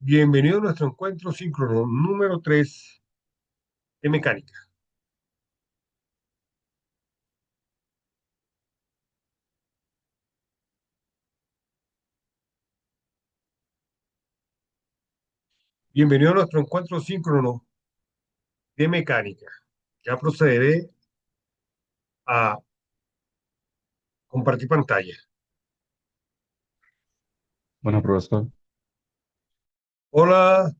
Bienvenido a nuestro encuentro síncrono número 3 de mecánica. Bienvenido a nuestro encuentro síncrono de mecánica. Ya procederé a compartir pantalla. Bueno, profesor. Hola,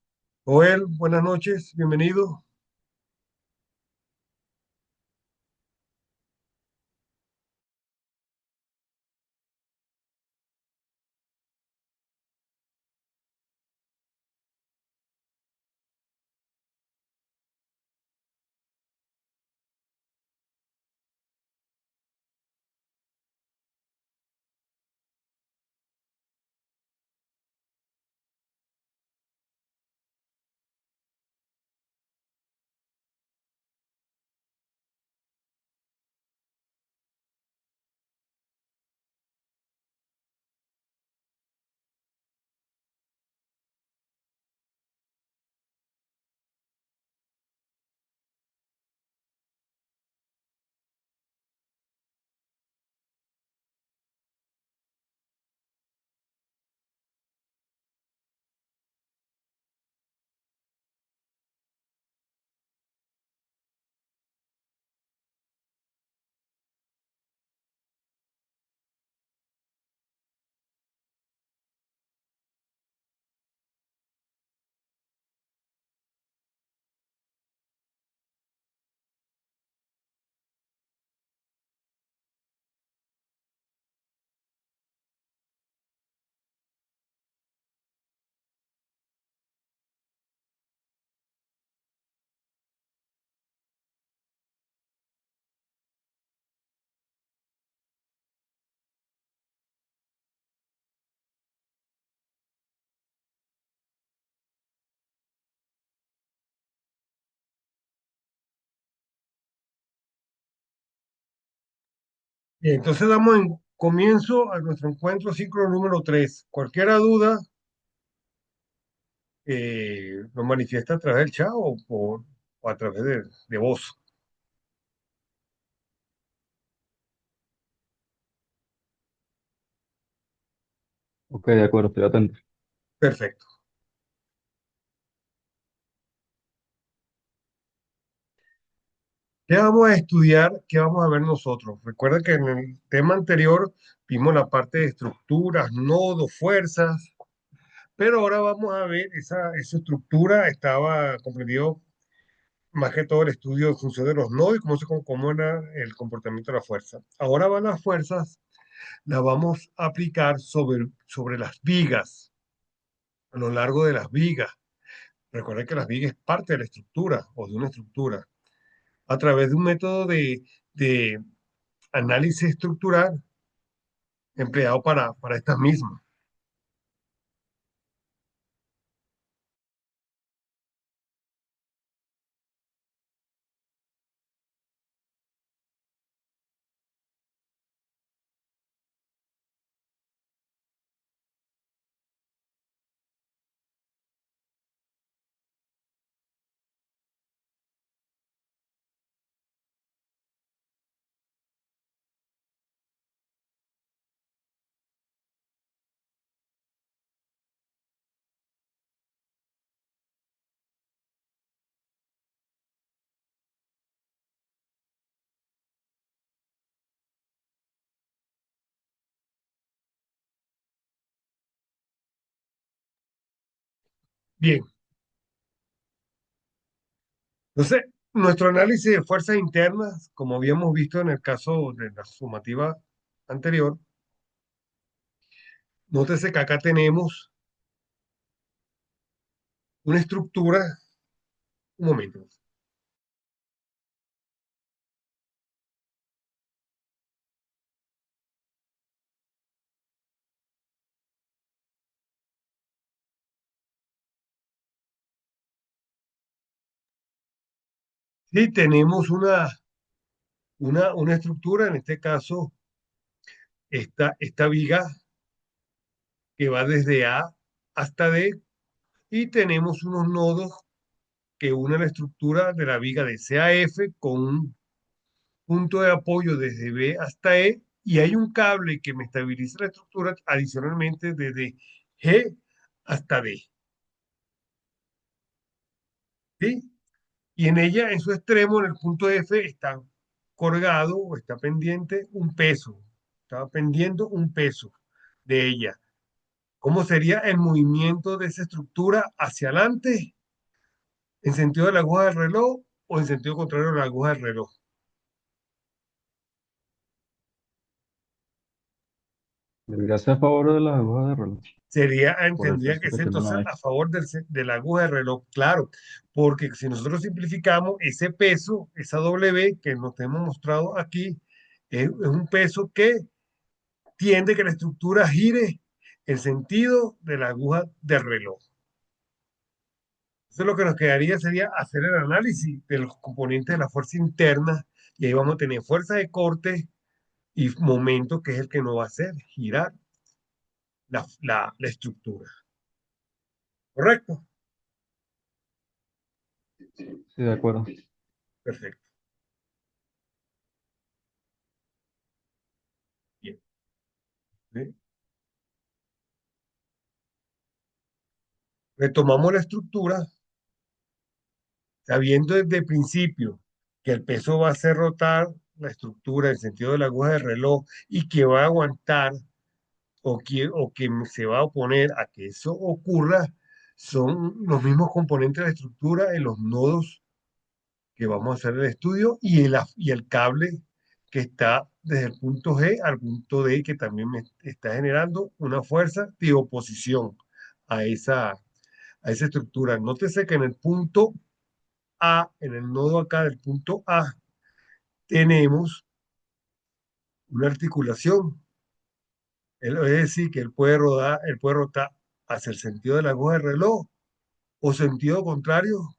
Joel, buenas noches, bienvenido. Bien, entonces damos en comienzo a nuestro encuentro síncrono número 3. Cualquier duda nos manifiesta a través del chat o a través de voz. Ok, de acuerdo, estoy atento. Perfecto. ¿Qué vamos a estudiar? ¿Qué vamos a ver nosotros? Recuerda que en el tema anterior vimos la parte de estructuras, nodos, fuerzas, pero ahora vamos a ver esa estructura. Estaba comprendido más que todo el estudio de función de los nodos y cómo era el comportamiento de la fuerza. Ahora van las fuerzas, las vamos a aplicar sobre las vigas, a lo largo de las vigas. Recuerda que las vigas es parte de la estructura o de una estructura, a través de un método de análisis estructural empleado para estas mismas. Bien, entonces, nuestro análisis de fuerzas internas, como habíamos visto en el caso de la sumativa anterior, nótese que acá tenemos una estructura, un momento, sí tenemos una estructura, en este caso, esta viga que va desde A hasta D, y tenemos unos nodos que unen la estructura de la viga de C a F con un punto de apoyo desde B hasta E y hay un cable que me estabiliza la estructura adicionalmente desde G hasta D. ¿Sí? Y en ella, en su extremo, en el punto F, está colgado o está pendiente un peso. Estaba pendiendo un peso de ella. ¿Cómo sería el movimiento de esa estructura hacia adelante en sentido de la aguja del reloj o en sentido contrario de la aguja del reloj? Debería ser a favor de las agujas de reloj, Sería, por el tendría peso que que ser tienen entonces ahí. a favor de la aguja del reloj, claro, porque si nosotros simplificamos ese peso, esa W que nos hemos mostrado aquí, es un peso que tiende que la estructura gire en sentido de la aguja del reloj. Entonces lo que nos quedaría sería hacer el análisis de los componentes de la fuerza interna y ahí vamos a tener fuerza de corte y momento que es el que nos va a hacer girar la estructura. ¿Correcto? Sí, de acuerdo. Perfecto. Bien. ¿Sí? Retomamos la estructura sabiendo desde el principio que el peso va a hacer rotar la estructura en sentido de la aguja del reloj y que va a aguantar o que se va a oponer a que eso ocurra, son los mismos componentes de la estructura en los nodos que vamos a hacer el estudio y el cable que está desde el punto G al punto D, que también me está generando una fuerza de oposición a esa estructura. Nótese que en el punto A, en el nodo acá del punto A, tenemos una articulación. Es decir, que él puede rotar hacia el sentido de la aguja del reloj o sentido contrario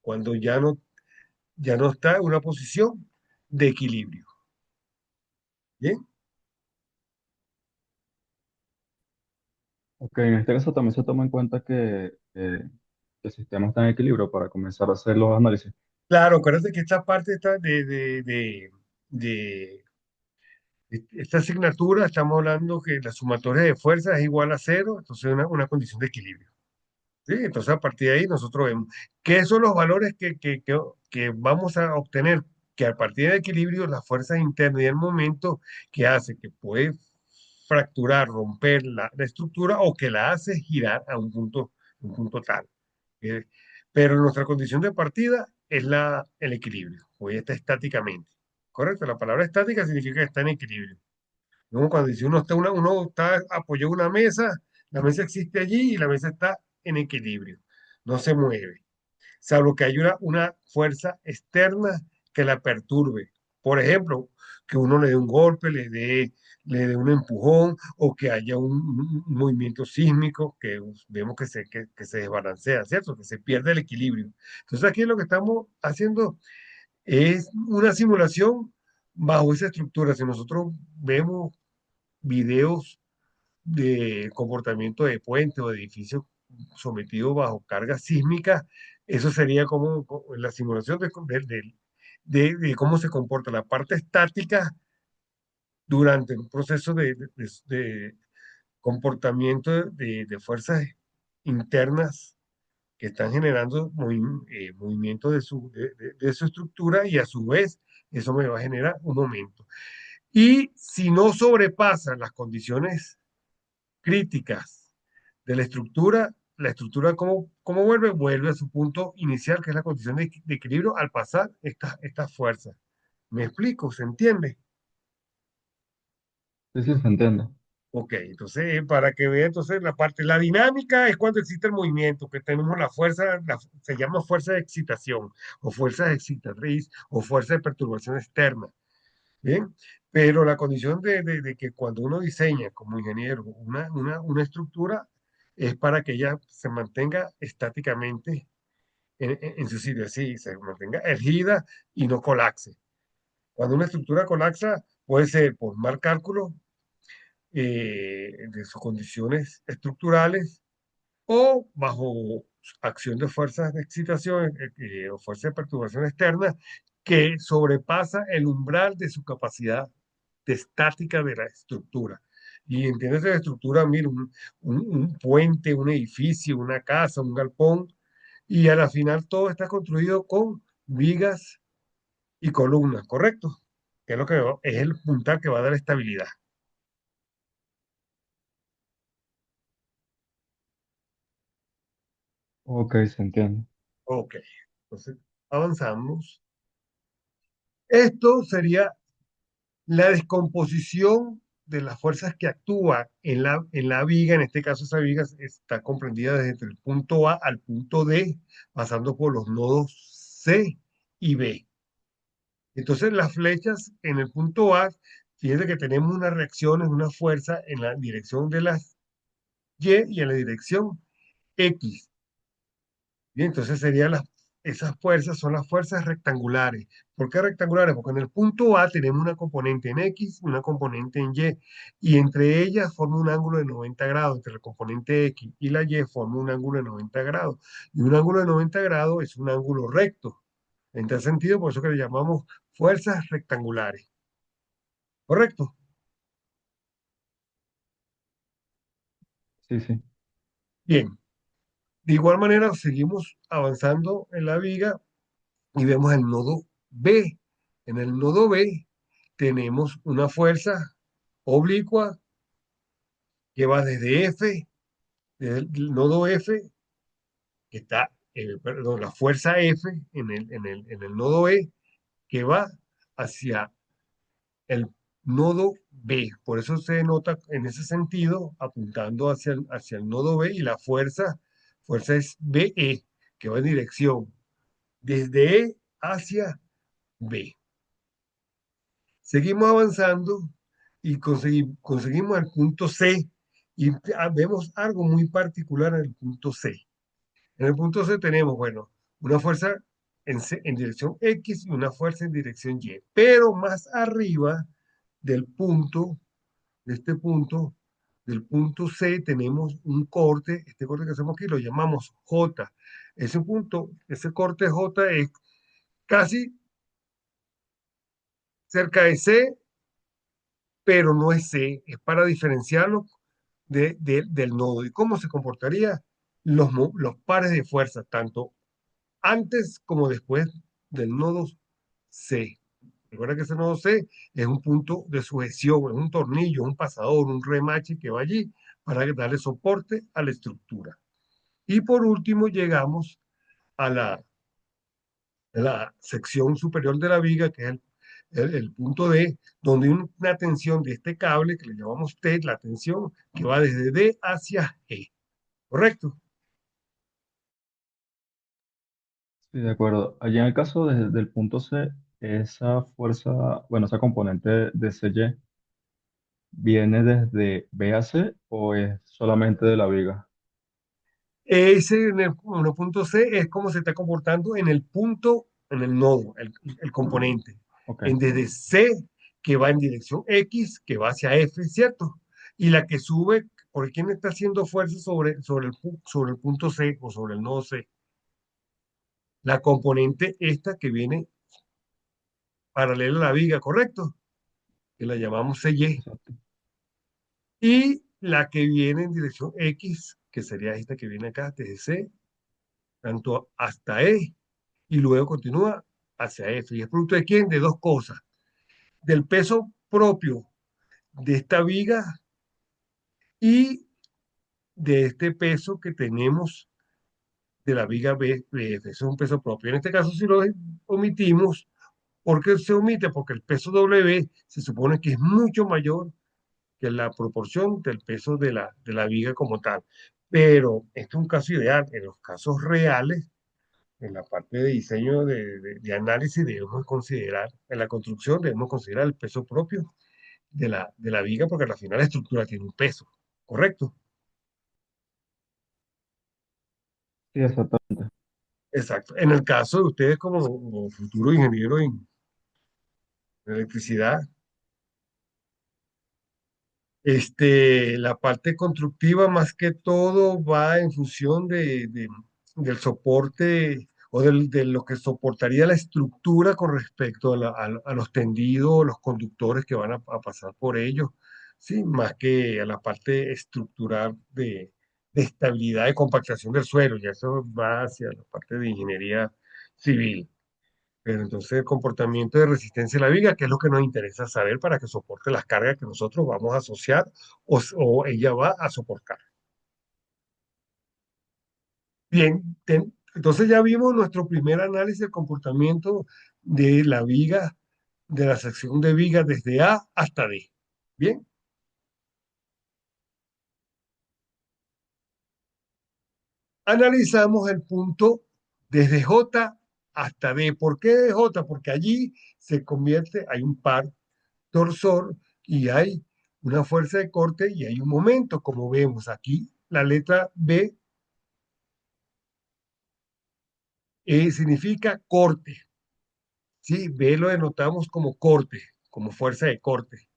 cuando ya no está en una posición de equilibrio. Bien, Ok, en este caso también se toma en cuenta que el sistema está en equilibrio para comenzar a hacer los análisis. claro, acuérdate que esta parte está de esta asignatura, estamos hablando que la sumatoria de fuerzas es igual a cero, entonces es una condición de equilibrio. ¿Sí? Entonces, a partir de ahí, nosotros vemos qué son los valores que vamos a obtener, que a partir del equilibrio, las fuerzas internas y el momento que hace que puede fracturar, romper la estructura o que la hace girar a un punto tal. ¿Eh? Pero nuestra condición de partida es el equilibrio, o está estáticamente. ¿Correcto? La palabra estática significa que está en equilibrio. ¿No? Cuando dice uno está apoyado en una mesa, la mesa existe allí y la mesa está en equilibrio, no se mueve, salvo que haya una fuerza externa que la perturbe. Por ejemplo, que uno le dé un golpe, le dé un empujón o que haya un movimiento sísmico que vemos que se desbalancea, ¿cierto? Que se pierde el equilibrio. Entonces aquí lo que estamos haciendo es una simulación bajo esa estructura. Si nosotros vemos videos de comportamiento de puentes o de edificios sometidos bajo carga sísmica, eso sería como la simulación de cómo se comporta la parte estática durante un proceso de comportamiento de fuerzas internas que están generando movimiento de su estructura y a su vez eso me va a generar un momento. Y si no sobrepasa las condiciones críticas de la estructura ¿cómo vuelve? Vuelve a su punto inicial, que es la condición de equilibrio al pasar estas fuerzas. ¿Me explico? ¿Se entiende? Sí, sí, se entiende. Ok, entonces, para que vea, entonces, la dinámica es cuando existe el movimiento, que tenemos la fuerza, se llama fuerza de excitación, o fuerza de excitatriz, o fuerza de perturbación externa. Bien, pero la condición de que cuando uno diseña como ingeniero una estructura es para que ella se mantenga estáticamente en su sitio, así, se mantenga erguida y no colapse. Cuando una estructura colapsa, puede ser por mal cálculo de sus condiciones estructurales o bajo acción de fuerzas de excitación o fuerzas de perturbación externa que sobrepasa el umbral de su capacidad de estática de la estructura. Y entiendes la estructura, mira, un puente, un edificio, una casa, un galpón, y a la final todo está construido con vigas y columnas, ¿correcto? Que es lo que es el puntal que va a dar estabilidad. Ok, se entiende. Ok, entonces avanzamos. Esto sería la descomposición de las fuerzas que actúan en la viga. En este caso esa viga está comprendida desde el punto A al punto D, pasando por los nodos C y B. Entonces las flechas en el punto A, fíjense que tenemos unas reacciones, una fuerza en la dirección de las Y y en la dirección X. Bien, entonces esas fuerzas son las fuerzas rectangulares. ¿Por qué rectangulares? Porque en el punto A tenemos una componente en X, una componente en Y, y entre ellas forma un ángulo de 90 grados, entre la componente X y la Y forma un ángulo de 90 grados. Y un ángulo de 90 grados es un ángulo recto. En tal sentido, por eso que le llamamos fuerzas rectangulares. ¿Correcto? Sí, sí. Bien. De igual manera, seguimos avanzando en la viga y vemos el nodo B. En el nodo B tenemos una fuerza oblicua que va desde F, desde el nodo F, que está, perdón, la fuerza F en el nodo E, que va hacia el nodo B. Por eso se nota en ese sentido, apuntando hacia el nodo B, y la fuerza es BE, que va en dirección desde E hacia B. Seguimos avanzando y conseguimos el punto C y vemos algo muy particular en el punto C. En el punto C tenemos, bueno, una fuerza en dirección X y una fuerza en dirección Y, pero más arriba del punto, de este punto, del punto C tenemos un corte, este corte que hacemos aquí lo llamamos J. Ese punto, ese corte J es casi cerca de C, pero no es C, es para diferenciarlo del nodo. ¿Y cómo se comportaría los pares de fuerza, tanto antes como después del nodo C? Recuerda que ese nodo C es un punto de sujeción, es un tornillo, un pasador, un remache que va allí para darle soporte a la estructura. Y por último llegamos a la sección superior de la viga, que es el punto D, donde hay una tensión de este cable, que le llamamos T, la tensión que va desde D hacia E. ¿Correcto? Sí, de acuerdo. Allí en el caso del punto C, esa fuerza, bueno, esa componente de CY, ¿viene desde B a C o es solamente de la viga? Ese en en el punto C es como se está comportando en el punto, en el nodo, el componente. Ok, En desde C, que va en dirección X, que va hacia F, ¿cierto? Y la que sube, ¿por quién está haciendo fuerza sobre el punto C o sobre el nodo C? La componente esta que viene paralela a la viga, ¿correcto? Que la llamamos CY. exacto. Y la que viene en dirección X, que sería esta que viene acá, desde C, tanto hasta E, y luego continúa hacia F. ¿Y es producto de quién? De dos cosas. Del peso propio de esta viga y de este peso que tenemos de la viga BF. Eso es un peso propio. En este caso, si lo omitimos, ¿por qué se omite? Porque el peso W se supone que es mucho mayor que la proporción del peso de la viga como tal. Pero este es un caso ideal. En los casos reales, en la parte de diseño de análisis, debemos considerar, en la construcción debemos considerar el peso propio de la viga, porque al final la estructura tiene un peso, ¿correcto? Sí, exacto. Exacto. En el caso de ustedes como futuro ingeniero en electricidad, La parte constructiva más que todo va en función del soporte o de lo que soportaría la estructura con respecto a los tendidos, los conductores que van a pasar por ellos, ¿sí? Más que a la parte estructural de estabilidad y compactación del suelo, ya eso va hacia la parte de ingeniería civil. Pero entonces el comportamiento de resistencia a la viga, que es lo que nos interesa saber para que soporte las cargas que nosotros vamos a asociar o ella va a soportar. Bien, entonces ya vimos nuestro primer análisis del comportamiento de la viga, de la sección de viga desde A hasta D. Bien, analizamos el punto desde J hasta D. ¿Por qué de J? Porque allí se convierte, hay un par torsor y hay una fuerza de corte y hay un momento, como vemos aquí. La letra B significa corte, ¿sí? B lo denotamos como corte, como fuerza de corte,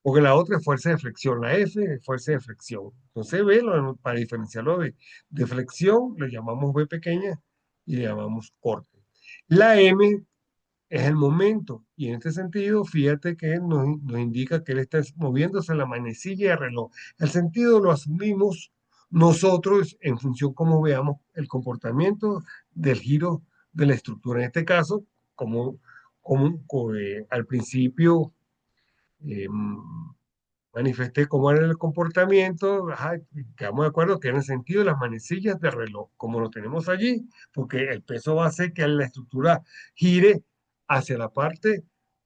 porque la otra es fuerza de flexión, la F es fuerza de flexión. Entonces B, para diferenciarlo de flexión, le llamamos B pequeña y le llamamos corte. La M es el momento. Y en este sentido, fíjate que nos indica que él está moviéndose en la manecilla de reloj. El sentido lo asumimos nosotros en función como veamos el comportamiento del giro de la estructura. En este caso, al principio eh, manifesté cómo era el comportamiento, ajá, quedamos de acuerdo que era en el sentido de las manecillas de reloj, como lo tenemos allí, porque el peso va a hacer que la estructura gire hacia la parte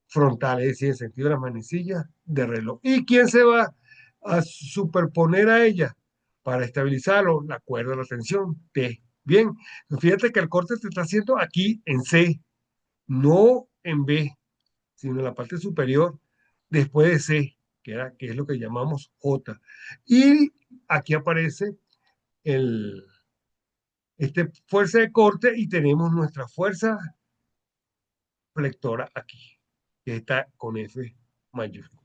frontal, es decir, en el sentido de las manecillas de reloj. ¿Y quién se va a superponer a ella para estabilizarlo? La cuerda de la tensión, T. Bien, fíjate que el corte se está haciendo aquí en C, no en B, sino en la parte superior, después de C, que es lo que llamamos J. Y aquí aparece el, fuerza de corte y tenemos nuestra fuerza flectora aquí, que está con F mayúscula.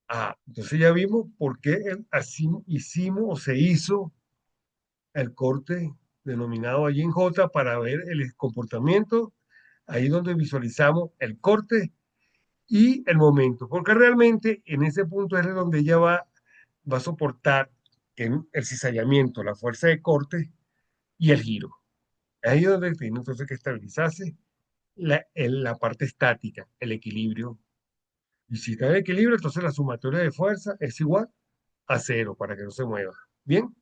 Ah, entonces ya vimos por qué así hicimos o se hizo el corte denominado allí en J para ver el comportamiento, ahí donde visualizamos el corte y el momento, porque realmente en ese punto es donde ella va a soportar el cizallamiento, la fuerza de corte y el giro. Ahí es donde tiene entonces que estabilizarse la parte estática, el equilibrio. Y si está en equilibrio, entonces la sumatoria de fuerza es igual a cero para que no se mueva. Bien,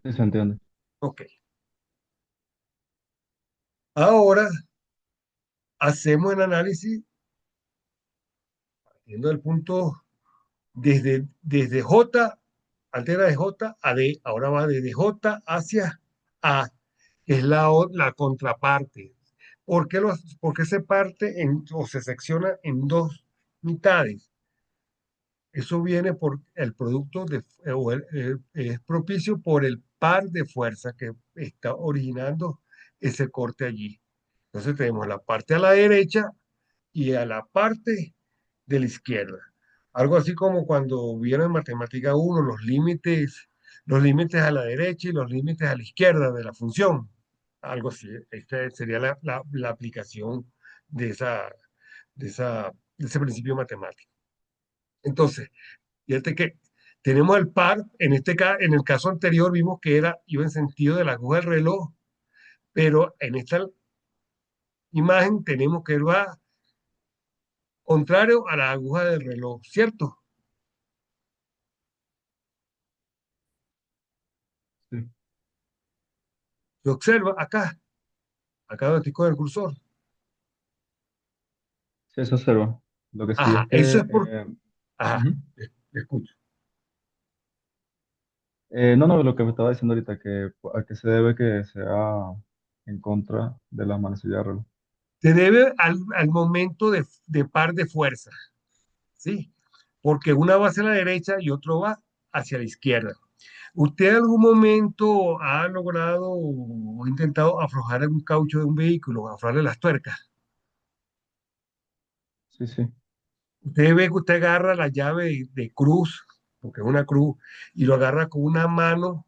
Sí, se entiende. ok. Ahora hacemos el análisis partiendo del punto desde J, altera de J a D, ahora va desde J hacia A, que es la contraparte. ¿Por qué se parte o se secciona en dos mitades? Eso viene por el producto es propicio por el par de fuerza que está originando ese corte allí. Entonces tenemos la parte a la derecha y a la parte de la izquierda. Algo así como cuando vieron en matemática uno los límites a la derecha y los límites a la izquierda de la función. Algo así. Esta sería la aplicación de de ese principio matemático. Entonces, fíjate que tenemos el par, en el caso anterior vimos que iba en sentido de la aguja del reloj, pero en esta imagen tenemos que va contrario a la aguja del reloj, ¿cierto? Sí, Se observa acá donde estoy con el cursor. sí, eso observo. Lo que sí Ajá, es que, eso es por... Ajá, ujú. escucho. No, no, lo que me estaba diciendo ahorita, que a qué se debe que sea en contra de las manecillas de reloj. Se debe al momento de par de fuerza, ¿sí? Porque una va hacia la derecha y otro va hacia la izquierda. ¿Usted en algún momento ha logrado o intentado aflojar un caucho de un vehículo, aflojarle las tuercas? Sí, sí, Usted ve que usted agarra la llave de cruz, porque es una cruz, y lo agarra con una mano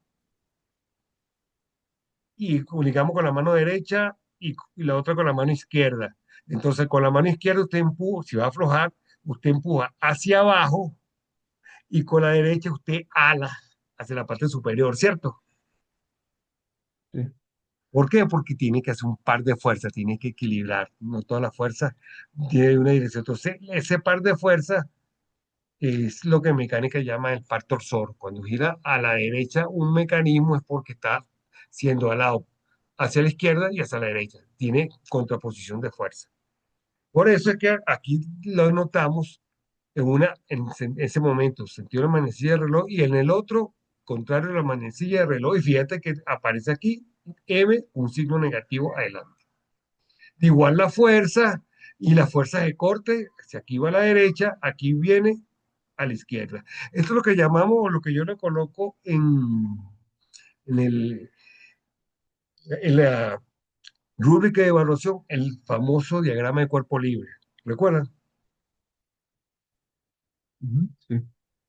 y digamos con la mano derecha y la otra con la mano izquierda. Entonces con la mano izquierda usted empuja, si va a aflojar, usted empuja hacia abajo y con la derecha usted ala hacia la parte superior, ¿cierto? sí, ¿Por qué? Porque tiene que hacer un par de fuerzas, tiene que equilibrar, no toda la fuerza tiene una dirección. Entonces, ese par de fuerzas es lo que en mecánica llama el par torsor. Cuando gira a la derecha un mecanismo es porque está siendo alado hacia la izquierda y hacia la derecha. Tiene contraposición de fuerza. Por eso es que aquí lo notamos en ese momento, sentido de la manecilla del reloj, y en el otro, contrario a la manecilla del reloj, y fíjate que aparece aquí M, un signo negativo adelante. Igual la fuerza y la fuerza de corte, si aquí va a la derecha, aquí viene a la izquierda. Esto es lo que llamamos, o lo que yo le coloco en, el, en la rúbrica de evaluación, el famoso diagrama de cuerpo libre. ¿Recuerdan? ujú, sí,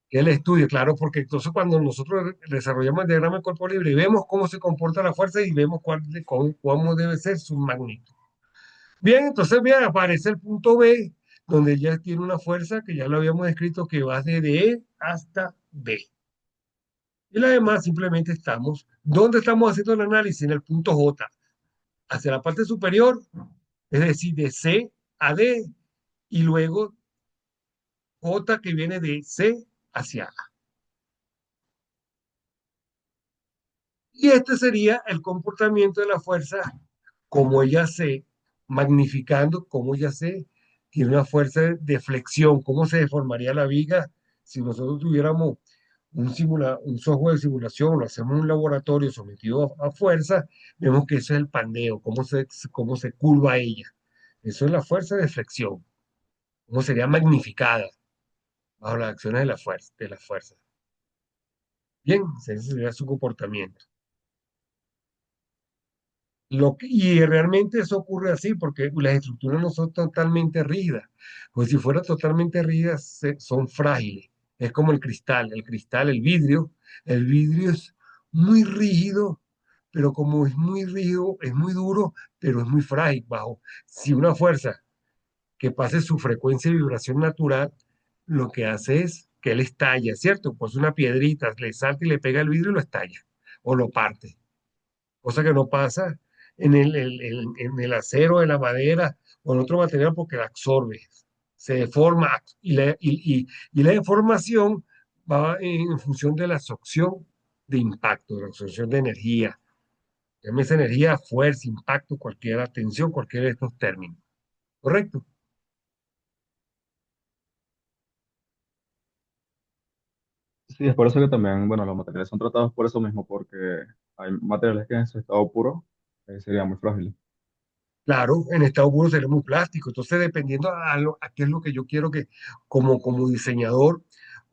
Que el estudio, claro, porque entonces cuando nosotros desarrollamos el diagrama de cuerpo libre y vemos cómo se comporta la fuerza y vemos cómo debe ser su magnitud. Bien, entonces bien, aparece el punto B, donde ya tiene una fuerza que ya lo habíamos escrito que va desde E hasta B. Y la demás simplemente estamos, ¿dónde estamos haciendo el análisis? En el punto J, hacia la parte superior, es decir, de C a D, y luego J que viene de C hacia A. Y este sería el comportamiento de la fuerza, como ella se, magnificando, como ella se, tiene una fuerza de flexión, cómo se deformaría la viga si nosotros tuviéramos un software de simulación, lo hacemos en un laboratorio sometido a fuerza, vemos que eso es el pandeo, cómo se curva ella. Eso es la fuerza de flexión, cómo sería magnificada bajo las acciones de la fuerza. Bien, ese sería su comportamiento. Y realmente eso ocurre así porque las estructuras no son totalmente rígidas. Pues si fueran totalmente rígidas, son frágiles. Es como el cristal, el vidrio es muy rígido, pero como es muy rígido, es muy duro, pero es muy frágil. Si una fuerza que pase su frecuencia de vibración natural, lo que hace es que él estalla, ¿cierto? Pues una piedrita le salta y le pega el vidrio y lo estalla o lo parte, cosa que no pasa en el acero, en la madera o en otro material porque la absorbe, se deforma y la deformación va en función de la absorción de impacto, de la absorción de energía. Llámese energía, fuerza, impacto, cualquier tensión, cualquiera de estos términos. ¿Correcto? sí, es por eso que también, bueno, los materiales son tratados por eso mismo, porque hay materiales que en su estado puro serían muy frágiles. Claro, en estado puro sería muy plástico. Entonces, dependiendo a qué es lo que yo quiero que, como diseñador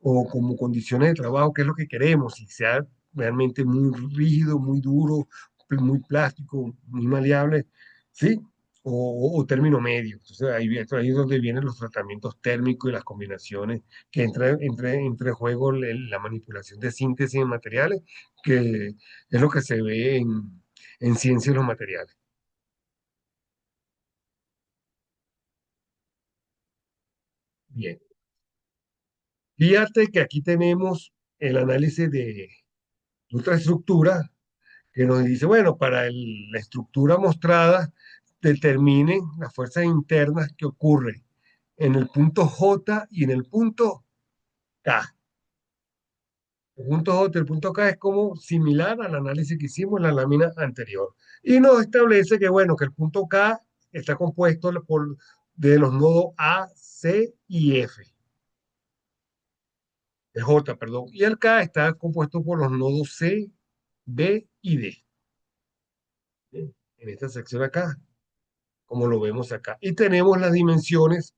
o como condiciones de trabajo, qué es lo que queremos, si sea realmente muy rígido, muy duro, muy plástico, muy maleable, ¿sí? O término medio. Entonces, ahí es donde vienen los tratamientos térmicos y las combinaciones que entre juego la manipulación de síntesis de materiales, que es lo que se ve en ciencia de los materiales. Bien. Fíjate que aquí tenemos el análisis de otra estructura que nos dice, bueno, para la estructura mostrada, determinen las fuerzas internas que ocurren en el punto J y en el punto K. El punto J y el punto K es como similar al análisis que hicimos en la lámina anterior. Y nos establece que, bueno, que el punto K está compuesto de los nodos A, C y F. El J, perdón. Y el K está compuesto por los nodos C, B y D. Bien, en esta sección acá, como lo vemos acá. Y tenemos las dimensiones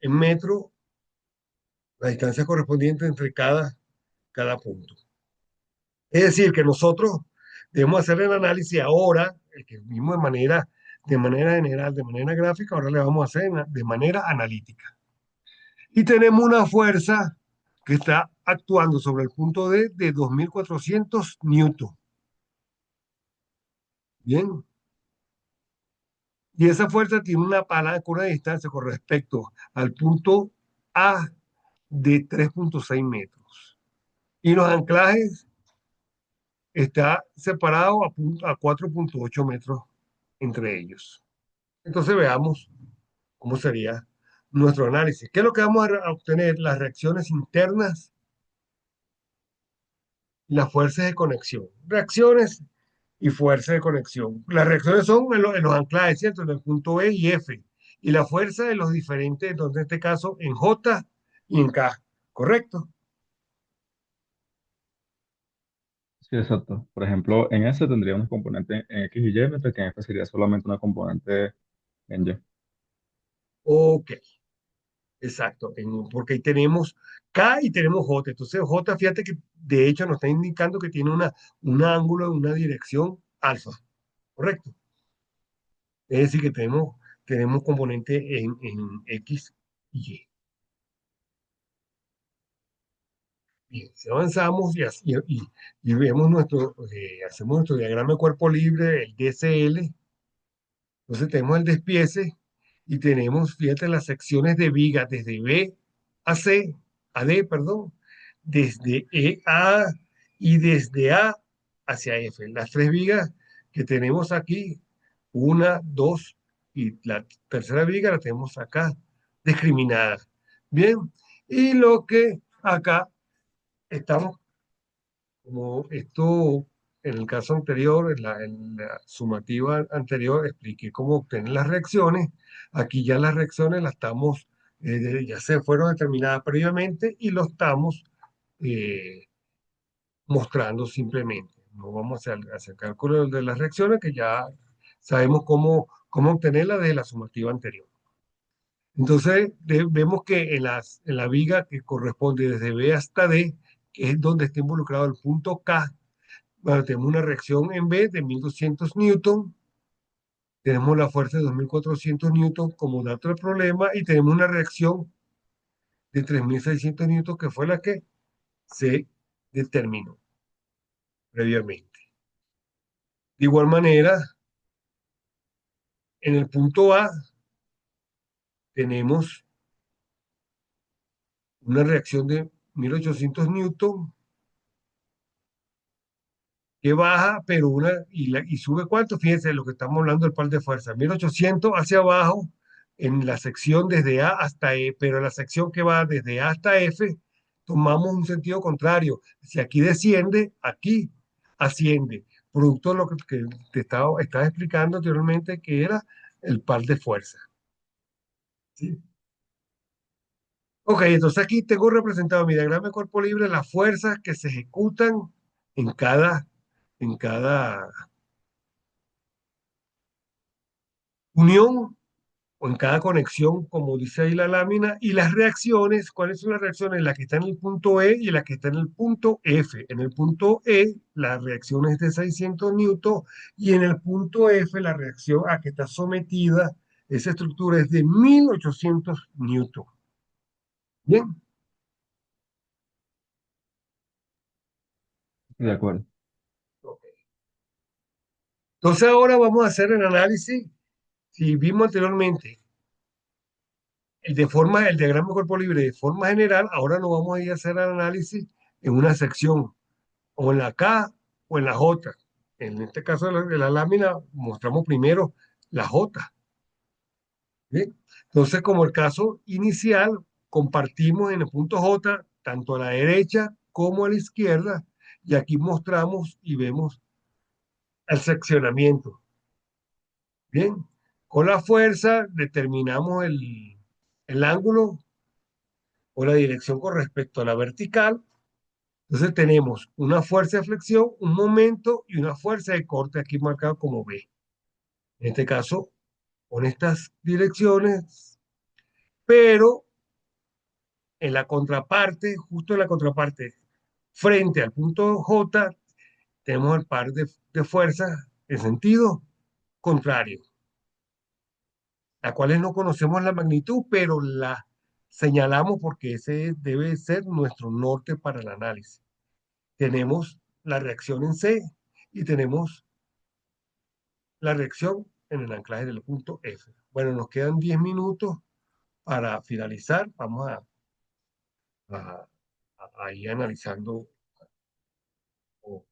en metro, la distancia correspondiente entre cada punto. Es decir, que nosotros debemos hacer el análisis ahora, el que vimos de manera de manera general, de manera gráfica, ahora le vamos a hacer de manera analítica. Y tenemos una fuerza que está actuando sobre el punto D de 2400 newton. Bien. Y esa fuerza tiene una palanca con una distancia con respecto al punto A de 3,6 metros. Y los anclajes está separado a 4,8 metros entre ellos. Entonces veamos cómo sería nuestro análisis. ¿Qué es lo que vamos a obtener? Las reacciones internas y las fuerzas de conexión. Reacciones y fuerzas de conexión. Las reacciones son en los anclajes, ¿cierto? En el punto E y F. Y la fuerza de los diferentes, entonces en este caso en J y en K. ¿Correcto? Sí, exacto. Por ejemplo, en S tendría unos componentes en X y Y, mientras que en F sería solamente una componente en Y. Ok, exacto. Porque ahí tenemos K y tenemos J. Entonces J, fíjate que de hecho nos está indicando que tiene un ángulo en una dirección alfa. ¿Correcto? Es decir, que tenemos componente en X y Y. Bien, si avanzamos y vemos hacemos nuestro diagrama de cuerpo libre, el DCL, entonces tenemos el despiece y tenemos, fíjate, las secciones de viga desde B a C, a D, perdón, desde E a A y desde A hacia F. Las tres vigas que tenemos aquí, una, dos y la tercera viga la tenemos acá, discriminada. Bien, y lo que acá estamos como esto, en el caso anterior, en la sumativa anterior, expliqué cómo obtener las reacciones. Aquí ya las reacciones las estamos, ya se fueron determinadas previamente y lo estamos eh, mostrando simplemente. No vamos a hacer cálculo de las reacciones que ya sabemos cómo obtenerlas de la sumativa anterior. Entonces, vemos que en la viga que corresponde desde B hasta D, que es donde está involucrado el punto K, bueno, tenemos una reacción en B de 1200 newton, tenemos la fuerza de 2400 newton como dato del problema y tenemos una reacción de 3600 newton que fue la que se determinó previamente. De igual manera, en el punto A tenemos una reacción de 1800 newton que baja, pero y sube cuánto, fíjense lo que estamos hablando del par de fuerza, 1800 hacia abajo en la sección desde A hasta E, pero en la sección que va desde A hasta F, tomamos un sentido contrario. Si aquí desciende, aquí asciende, producto de lo que te estaba explicando anteriormente, que era el par de fuerza. ¿Sí? Ok, entonces aquí tengo representado en mi diagrama de cuerpo libre las fuerzas que se ejecutan en cada unión o en cada conexión, como dice ahí la lámina, y las reacciones, ¿cuáles son las reacciones? La que está en el punto E y la que está en el punto F. En el punto E, la reacción es de 600 newton y en el punto F, la reacción a que está sometida esa estructura es de 1800 newton. Bien, De acuerdo. ok. Entonces ahora vamos a hacer el análisis. Si vimos anteriormente el diagrama de cuerpo libre de forma general, ahora lo vamos a ir a hacer el análisis en una sección o en la K o en la J. En este caso de la lámina mostramos primero la J. ¿Bien? Entonces, como el caso inicial, compartimos en el punto J tanto a la derecha como a la izquierda y aquí mostramos y vemos el seccionamiento. Bien, con la fuerza determinamos el ángulo o la dirección con respecto a la vertical. Entonces tenemos una fuerza de flexión, un momento y una fuerza de corte aquí marcado como B. En este caso, con estas direcciones, pero en la contraparte, justo en la contraparte, frente al punto J, tenemos el par de fuerzas en sentido contrario. las cuales no conocemos la magnitud, pero la señalamos porque ese debe ser nuestro norte para el análisis. Tenemos la reacción en C y tenemos la reacción en el anclaje del punto F. Bueno, nos quedan 10 minutos para finalizar. Vamos a, a ir analizando oh,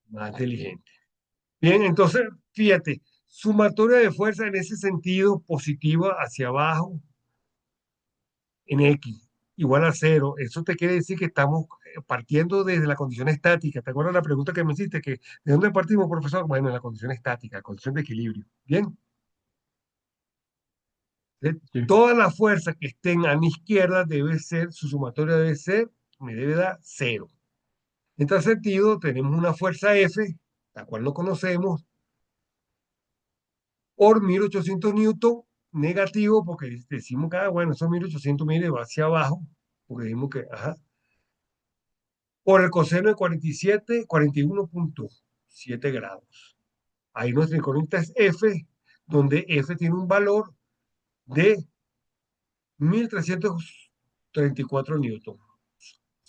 más inteligente. Bien, entonces, fíjate, sumatoria de fuerza en ese sentido positiva hacia abajo en X igual a cero. Eso te quiere decir que estamos partiendo desde la condición estática. ¿Te acuerdas la pregunta que me hiciste? ¿De dónde partimos, profesor? Bueno, en la condición estática, condición de equilibrio. Bien. Sí, Todas las fuerzas que estén a mi izquierda debe ser, su sumatoria debe ser, me debe dar cero. En tal sentido, tenemos una fuerza F, la cual no conocemos, por 1800 newton negativo, porque decimos que, bueno, esos 1800 mire, va hacia abajo, porque decimos que, ajá, por el coseno de 47, 41.7 grados. Ahí nuestra incógnita es F, donde F tiene un valor de 1334 newton.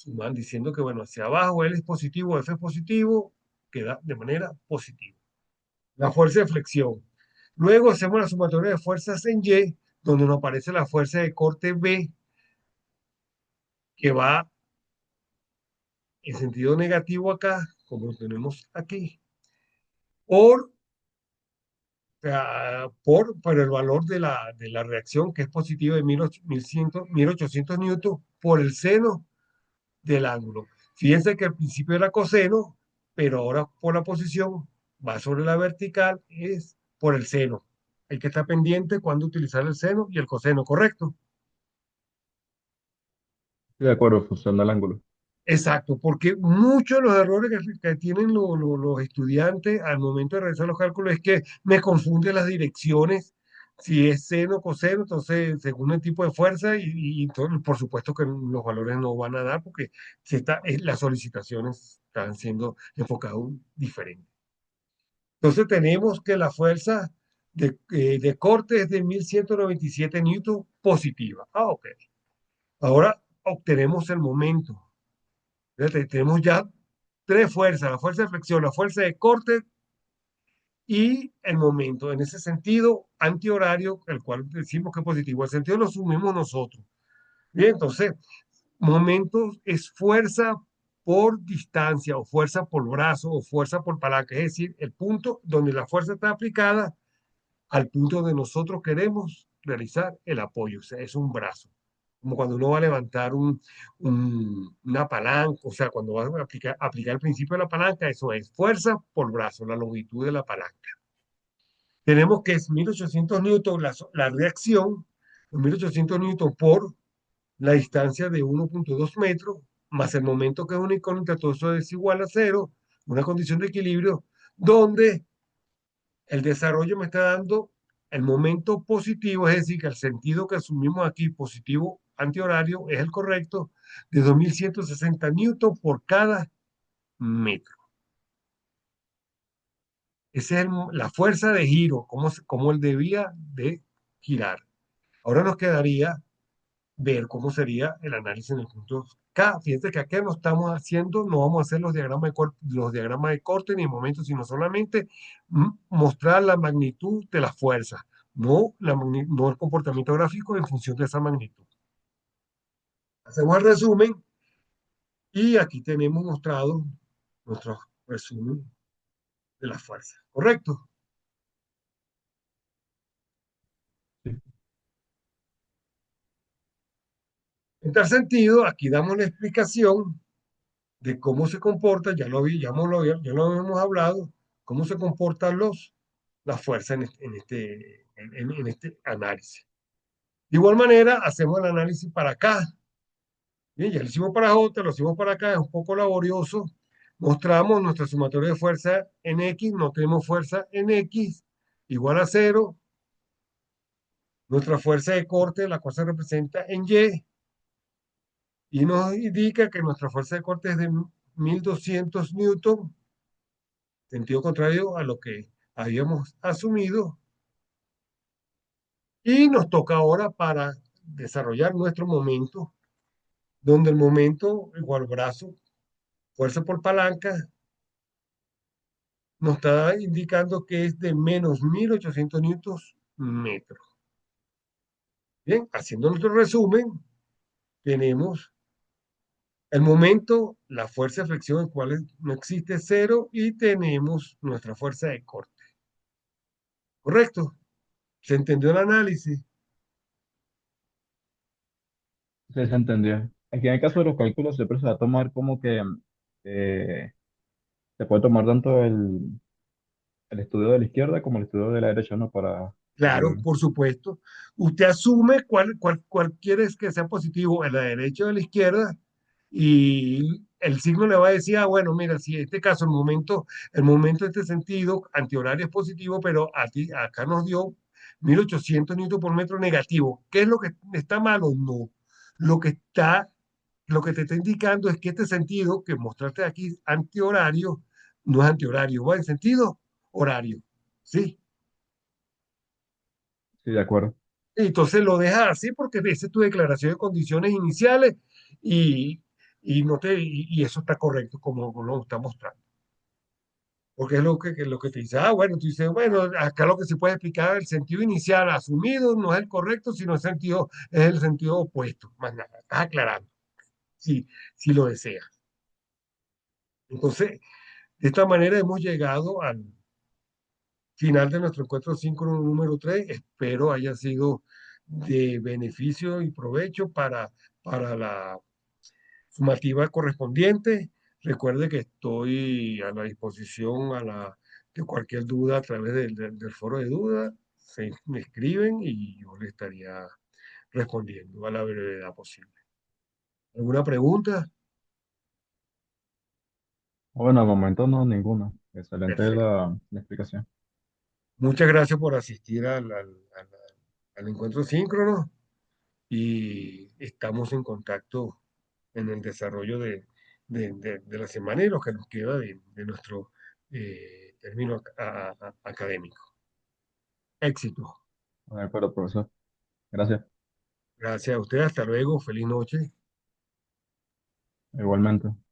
Van diciendo que, bueno, hacia abajo L es positivo, F es positivo, queda de manera positiva. La fuerza de flexión. Luego hacemos la sumatoria de fuerzas en Y, donde nos aparece la fuerza de corte B, que va en sentido negativo acá, como lo tenemos aquí, por, por el valor de la reacción, que es positiva de 1800 newton, por el seno del ángulo. Fíjense que al principio era coseno, pero ahora por la posición va sobre la vertical, es por el seno. Hay que estar pendiente cuando utilizar el seno y el coseno, ¿correcto? estoy de acuerdo, funciona el ángulo. Exacto, porque muchos de los errores que tienen los estudiantes al momento de realizar los cálculos es que me confunden las direcciones, si es seno o coseno, entonces según el tipo de fuerza y entonces, por supuesto que los valores no van a dar porque las solicitaciones están siendo enfocadas diferentes. Entonces tenemos que la fuerza de corte es de 1197 newton positiva. Ah, ok. Ahora obtenemos el momento. Fíjate, tenemos ya tres fuerzas, la fuerza de flexión, la fuerza de corte y el momento. En ese sentido, antihorario, el cual decimos que es positivo, el sentido lo asumimos nosotros. Bien, entonces, momento es fuerza por distancia o fuerza por brazo o fuerza por palanca, es decir, el punto donde la fuerza está aplicada al punto donde nosotros queremos realizar el apoyo, o sea, es un brazo. Como cuando uno va a levantar una palanca, o sea, cuando va a aplicar el principio de la palanca, eso es fuerza por brazo, la longitud de la palanca. Tenemos que es 1800 newton la reacción, 1800 newton por la distancia de 1.2 metros, más el momento que es una incógnita, todo eso es igual a cero, una condición de equilibrio, donde el desarrollo me está dando el momento positivo, es decir, que el sentido que asumimos aquí, positivo antihorario, es el correcto, de 2160 newton por cada metro. Esa es la fuerza de giro, como él debía de girar. Ahora nos quedaría ver cómo sería el análisis en el punto K. Fíjense que aquí no estamos haciendo, no vamos a hacer los diagramas de corte ni de momento, sino solamente mostrar la magnitud de la fuerza, no el comportamiento gráfico en función de esa magnitud. Hacemos el resumen y aquí tenemos mostrado nuestro resumen de la fuerza. ¿Correcto? Sí, En tal sentido, aquí damos la explicación de cómo se comporta, ya lo hemos hablado, cómo se comportan las fuerzas en este análisis. De igual manera, hacemos el análisis para acá. Bien, ya lo hicimos para J, lo hicimos para acá, es un poco laborioso. Mostramos nuestra sumatoria de fuerza en X, no tenemos fuerza en X, igual a cero. Nuestra fuerza de corte, la cual se representa en y nos indica que nuestra fuerza de corte es de 1200 newton, sentido contrario a lo que habíamos asumido. Y nos toca ahora para desarrollar nuestro momento, donde el momento igual brazo, fuerza por palanca, nos está indicando que es de menos 1800 newtons metros. Bien, haciendo nuestro resumen, tenemos el momento, la fuerza de flexión, en cual no existe cero, y tenemos nuestra fuerza de corte. ¿Correcto? ¿Se entendió el análisis? Sí, se entendió. Aquí en el caso de los cálculos siempre se va a tomar como que eh, se puede tomar tanto el estudio de la izquierda como el estudio de la derecha, ¿no? Para Claro, el... por supuesto. Usted asume cuál quiere que sea positivo, a la derecha o a la izquierda, y el signo le va a decir, ah, bueno, mira, si en este caso el momento en este sentido, antihorario es positivo, pero acá nos dio 1800 newton por metro negativo. ¿Qué es lo que está malo? No. Lo que está, lo que te está indicando es que este sentido que mostraste aquí, antihorario, no es antihorario, va en sentido horario. ¿Sí? Sí, de acuerdo. Entonces lo dejas así porque esa es tu declaración de condiciones iniciales y, y eso está correcto como lo está mostrando. Porque es lo que te dice, ah, bueno, tú dices, bueno, acá lo que se puede explicar, el sentido inicial asumido no es el correcto, sino es el sentido opuesto. Más nada, estás aclarando, si, si lo deseas. Entonces, de esta manera hemos llegado al final de nuestro encuentro síncrono número 3. Espero haya sido de beneficio y provecho para la sumativa correspondiente. Recuerde que estoy a la disposición de cualquier duda a través del foro de dudas. Me escriben y yo le estaría respondiendo a la brevedad posible. ¿Alguna pregunta? Bueno, al momento no, ninguna. Excelente Perfecto. la explicación. Muchas gracias por asistir al encuentro síncrono y estamos en contacto en el desarrollo de la semana y lo que nos queda de nuestro término académico. Éxito. De acuerdo, profesor. Gracias. Gracias a usted. Hasta luego. Feliz noche. Igualmente.